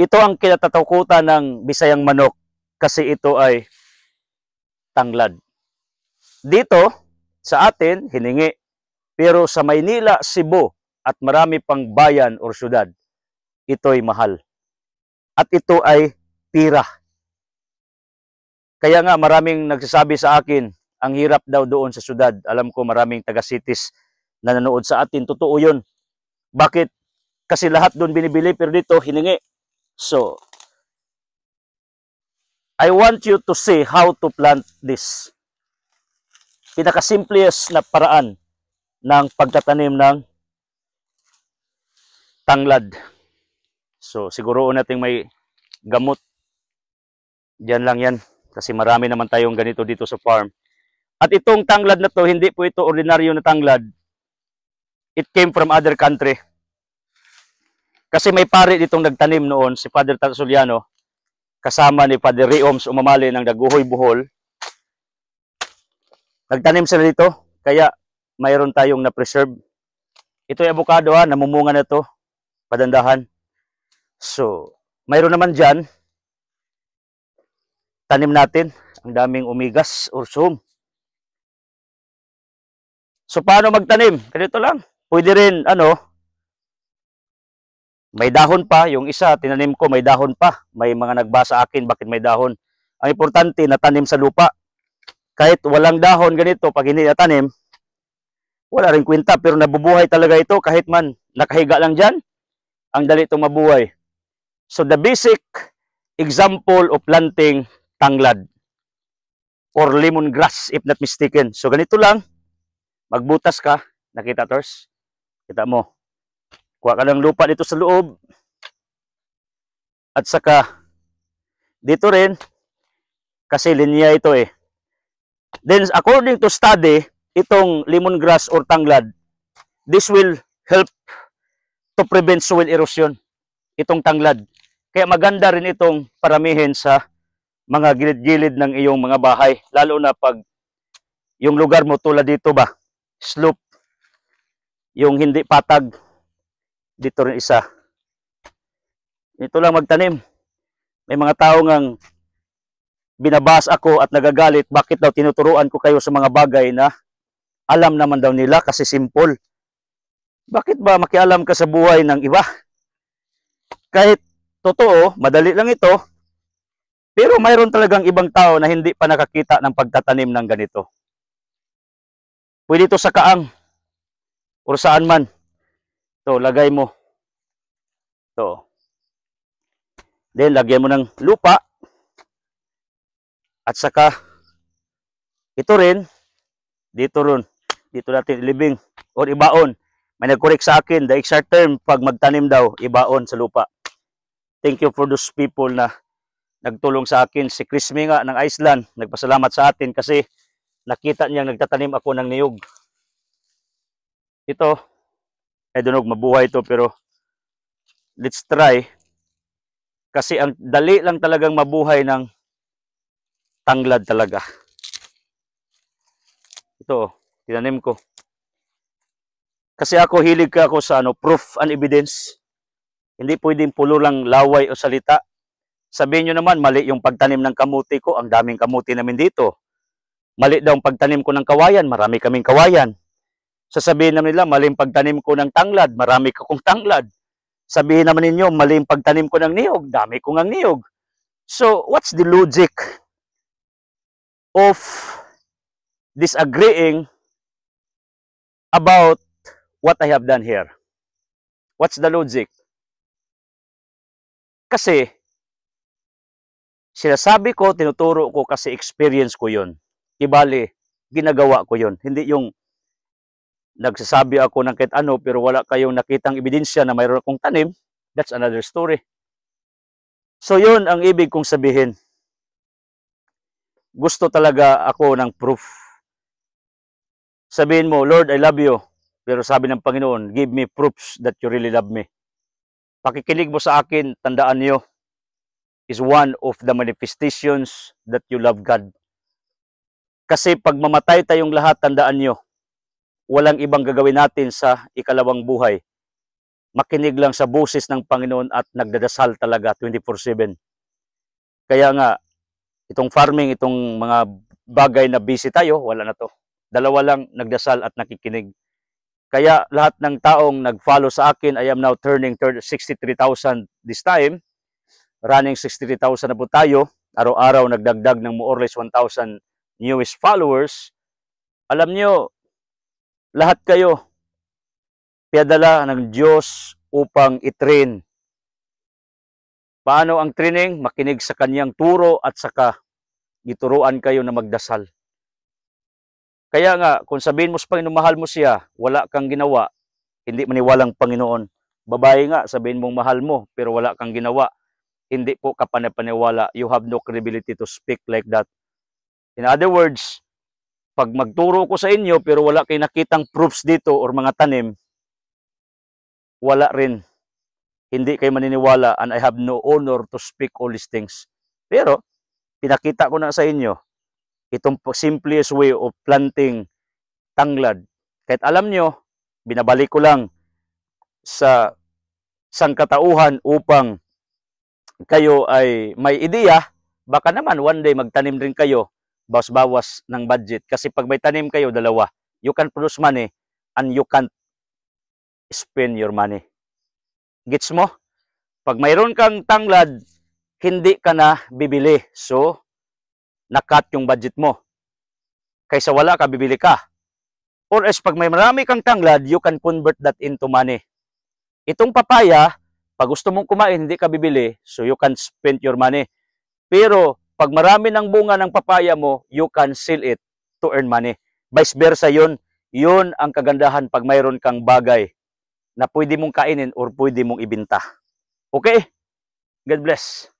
Ito ang kinatatakutan ng Bisayang manok kasi ito ay tanglad. Dito, sa atin, hiningi. Pero sa Maynila, Cebu, at marami pang bayan o syudad, ito'y mahal. At ito ay pira. Kaya nga maraming nagsasabi sa akin, ang hirap daw doon sa syudad. Alam ko maraming taga-cities na nanood sa atin. Totoo yun. Bakit? Kasi lahat doon binibili pero dito hiningi. So, I want you to see how to plant this. Pinakasimplest na paraan ng pagtatanim ng tanglad. So, siguroon natin may gamot. Diyan lang yan. Kasi marami naman tayong ganito dito sa farm. At itong tanglad na to, hindi po ito ordinaryo na tanglad. It came from other country. Kasi may pare ditong nagtanim noon, si Father Tarsoliano, kasama ni Father Rioms Umamali ng Daguhoy, Bohol. Nagtanim sila dito, kaya mayroon tayong na-preserve. Ito yung avocado ha, namumunga na to, padandahan. So, mayroon naman dyan, tanim natin, ang daming umigas or sum. So, paano magtanim? Ganito lang. Pwede rin, may dahon pa. Yung isa, tinanim ko, may dahon pa. May mga nagbasa akin, bakit may dahon? Ang importante, natanim sa lupa. Kahit walang dahon ganito, pag hindi natanim, wala rin kwenta. Pero nabubuhay talaga ito, kahit man nakahiga lang dyan, ang dali itong mabuhay. So, the basic example of planting tanglad or lemongrass, if not mistaken. So, ganito lang. Magbutas ka. Nakita, Tors? Kita mo. Kuha ka ng lupa dito sa loob. At saka, dito rin, kasi linya ito eh. Then, according to study, itong lemongrass or tanglad, this will help to prevent soil erosion. Itong tanglad. Kaya maganda rin itong paramihin sa mga gilid-gilid ng iyong mga bahay. Lalo na pag yung lugar mo tulad dito ba, slope, yung hindi patag, dito rin isa. Ito lang magtanim. May mga tao ngang binabas ako at nagagalit, bakit daw tinuturuan ko kayo sa mga bagay na alam naman daw nila kasi simple. Bakit ba makialam ka sa buhay ng iba? Kahit totoo, madali lang ito, pero mayroon talagang ibang tao na hindi pa nakakita ng pagtatanim ng ganito. Pwede ito sa kaang o saan man. Ito, lagay mo. Ito. Then, lagyan mo ng lupa. At saka, ito rin, dito natin ilibing or ibaon. May nag-correct sa akin, the exact term, pag magtanim daw, ibaon sa lupa. Thank you for those people na nagtulong sa akin. Si Chris nga ng Iceland, nagpasalamat sa atin kasi nakita niyang nagtatanim ako ng niyog. Ito, I don't know, mabuhay ito pero let's try. Kasi ang dali lang talagang mabuhay ng tanglad talaga. Ito, tinanim ko. Kasi ako, hilig ako sa proof and evidence. Hindi pwedeng pulo lang laway o salita. Sabihin nyo naman, mali yung pagtanim ng kamuti ko. Ang daming kamuti namin dito. Mali daw ang pagtanim ko ng kawayan. Marami kaming kawayan. Sasabihin naman nila, mali yung pagtanim ko ng tanglad. Marami akong tanglad. Sabihin naman ninyo, mali yung pagtanim ko ng niyog. Dami ko ng niyog. So, what's the logic of disagreeing about what I have done here? What's the logic? Kasi, sinasabi ko, tinuturo ko kasi experience ko yun. Ibali, ginagawa ko yun. Hindi yung nagsasabi ako ng kahit ano pero wala kayong nakitang ebidensya na mayroon akong tanim. That's another story. So yun ang ibig kong sabihin. Gusto talaga ako ng proof. Sabihin mo, Lord, I love you. Pero sabi ng Panginoon, give me proofs that you really love me. Pakikinig mo sa akin, tandaan niyo, is one of the manifestations that you love God. Kasi pag mamatay tayong lahat, tandaan niyo, walang ibang gagawin natin sa ikalawang buhay, makinig lang sa boses ng Panginoon at nagdadasal talaga 24/7. Kaya nga, itong farming, itong mga bagay na busy tayo, wala na to. Dalawa lang, nagdasal at nakikinig. Kaya lahat ng taong nag-follow sa akin, I am now turning 63,000 this time. Running 63,000 na po tayo. Araw-araw nagdagdag ng more or less 1,000 newest followers. Alam nyo, lahat kayo, pinadala ng Diyos upang itrain. Paano ang training? Makinig sa kanyang turo at saka gituruan kayo na magdasal. Kaya nga, kung sabihin mo sa Panginoon, mahal mo siya, wala kang ginawa, hindi maniwalang Panginoon. Babae nga, sabihin mong mahal mo, pero wala kang ginawa, hindi po ka panipaniwala. You have no credibility to speak like that. In other words, pag magturo ko sa inyo, pero wala kayo nakitang proofs dito or mga tanim, wala rin. Hindi kayo maniniwala and I have no honor to speak all these things. Pero, pinakita ko na sa inyo, itong simplest way of planting tanglad. Kahit alam nyo, binabalik ko lang sa sangkatauhan upang kayo ay may ideya, baka naman one day magtanim rin kayo, bawas-bawas ng budget. Kasi pag may tanim kayo, dalawa, you can produce money and you can't spend your money. Gets mo? Pag mayroon kang tanglad, hindi ka na bibili. So, nakat yung budget mo. Kaysa wala ka, bibili ka. Or else, pag may marami kang tanglad, you can convert that into money. Itong papaya, pag gusto mong kumain, hindi ka bibili, so you can spend your money. Pero, pag marami ng bunga ng papaya mo, you can sell it to earn money. Vice versa yun. Yun ang kagandahan pag mayroon kang bagay na pwede mong kainin or pwede mong ibenta. Okay? God bless.